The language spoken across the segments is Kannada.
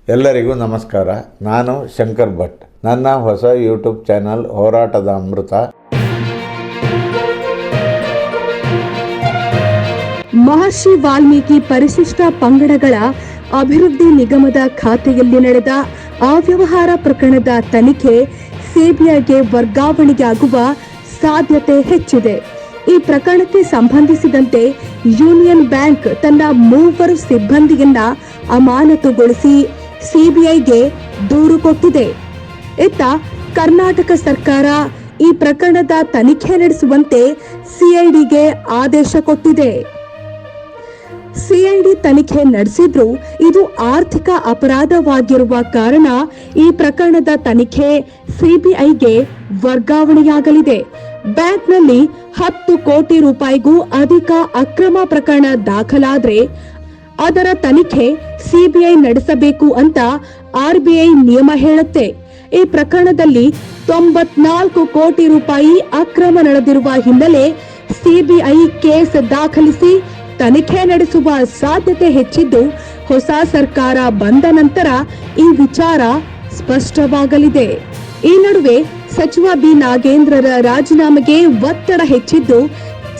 ಎಲ್ಲರಿಗೂ ನಮಸ್ಕಾರ. ನಾನು ಶಂಕರ್ ಭಟ್. ನನ್ನ ಹೊಸ ಯೂಟ್ಯೂಬ್ ಚಾನಲ್ ಹೋರಾಟದ ಅಮೃತ. ಮಹರ್ಷಿ ವಾಲ್ಮೀಕಿ ಪರಿಶಿಷ್ಟ ಪಂಗಡಗಳ ಅಭಿವೃದ್ಧಿ ನಿಗಮದ ಖಾತೆಯಲ್ಲಿ ನಡೆದ ಅವ್ಯವಹಾರ ಪ್ರಕರಣದ ತನಿಖೆ ಸಿಬಿಐಗೆ ವರ್ಗಾವಣೆಯಾಗುವ ಸಾಧ್ಯತೆ ಹೆಚ್ಚಿದೆ. ಈ ಪ್ರಕರಣಕ್ಕೆ ಸಂಬಂಧಿಸಿದಂತೆ ಯೂನಿಯನ್ ಬ್ಯಾಂಕ್ ತನ್ನ 3 ಸಿಬ್ಬಂದಿಯನ್ನ ಅಮಾನತುಗೊಳಿಸಿ ಸಿಬಿಐಗೆ ದೂರು ಕೊಟ್ಟಿದೆ. ಇತ್ತ ಕರ್ನಾಟಕ ಸರ್ಕಾರ ಈ ಪ್ರಕರಣದ ತನಿಖೆ ನಡೆಸುವಂತೆ ಸಿಐಡಿಗೆ ಆದೇಶ ಕೊಟ್ಟಿದೆ. ಸಿಐಡಿ ತನಿಖೆ ನಡೆಸಿದ್ರೂ ಇದು ಆರ್ಥಿಕ ಅಪರಾಧವಾಗಿರುವ ಕಾರಣ ಈ ಪ್ರಕರಣದ ತನಿಖೆ ಸಿಬಿಐಗೆ ವರ್ಗಾವಣೆಯಾಗಲಿದೆ. ಬ್ಯಾಂಕ್ನಲ್ಲಿ 10 ಕೋಟಿ ರೂಪಾಯಿಗೂ ಅಧಿಕ ಅಕ್ರಮ ಪ್ರಕರಣ ದಾಖಲಾದ್ರೆ ಅದರ ತನಿಖೆ ಸಿಬಿಐ ನಡೆಸಬೇಕು ಅಂತ ಆರ್ಬಿಐ ನಿಯಮ ಹೇಳುತ್ತೆ. ಈ ಪ್ರಕರಣದಲ್ಲಿ 94 ಕೋಟಿ ರೂಪಾಯಿ ಅಕ್ರಮ ನಡೆದಿರುವ ಹಿನ್ನೆಲೆ ಸಿಬಿಐ ಕೇಸ್ ದಾಖಲಿಸಿ ತನಿಖೆ ನಡೆಸುವ ಸಾಧ್ಯತೆ ಹೆಚ್ಚಿದ್ದು, ಹೊಸ ಸರ್ಕಾರ ಬಂದ ನಂತರ ಈ ವಿಚಾರ ಸ್ಪಷ್ಟವಾಗಲಿದೆ. ಈ ನಡುವೆ ಸಚಿವ ಬಿ ನಾಗೇಂದ್ರರ ರಾಜೀನಾಮೆಗೆ ಒತ್ತಡ ಹೆಚ್ಚಿದ್ದು,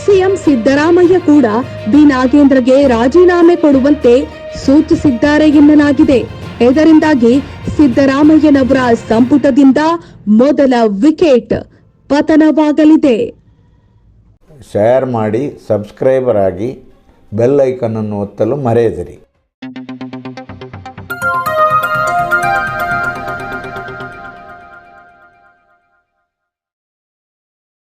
ಸಿಎಂ ಸಿದ್ದರಾಮಯ್ಯ ಕೂಡ ಬಿ ನಾಗೇಂದ್ರಗೆ ರಾಜೀನಾಮೆ ಕೊಡುವಂತೆ ಸೂಚಿಸಿದ್ದಾರೆ ಎನ್ನಲಾಗಿದೆ. ಇದರಿಂದಾಗಿ ಸಿದ್ದರಾಮಯ್ಯನವರ ಸಂಪುಟದಿಂದ ಮೊದಲ ವಿಕೆಟ್ ಪತನವಾಗಲಿದೆ. ಶೇರ್ ಮಾಡಿ, ಸಬ್ಸ್ಕ್ರೈಬರ್ ಆಗಿ, ಬೆಲ್ ಐಕಾನ್ ಅನ್ನು ಒತ್ತಲು ಮರೆಯದಿರಿ.